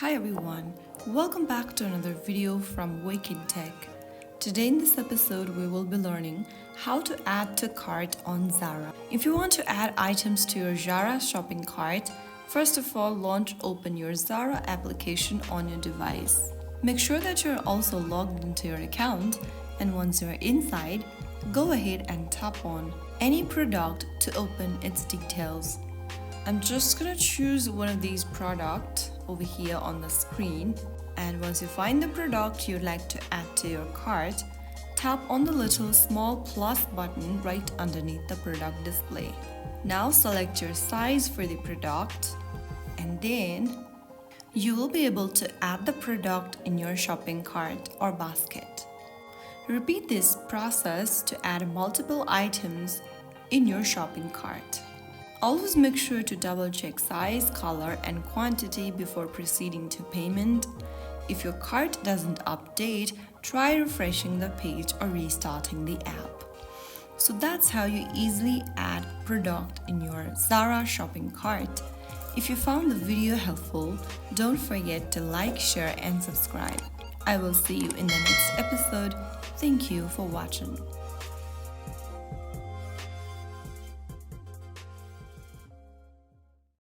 Hi everyone, welcome back to another video from Wake&Tech. Today in this episode we will be learning how to add to cart on Zara. If you want to add items to your Zara shopping cart, first of all launch open your Zara application on your device. Make sure that you're also logged into your account, and once you're inside, go ahead and tap on any product to open its details. I'm just gonna choose one of these products over here on the screen, and once you find the product you'd like to add to your cart, tap on the little small plus button right underneath the product display. Now select your size for the product, and then you will be able to add the product in your shopping cart or basket. Repeat this process to add multiple items in your shopping cart. Always make sure to double check size, color, and quantity before proceeding to payment. If your cart doesn't update, try refreshing the page or restarting the app. So that's how you easily add product in your Zara shopping cart. If you found the video helpful, don't forget to like, share, and subscribe. I will see you in the next episode. Thank you for watching.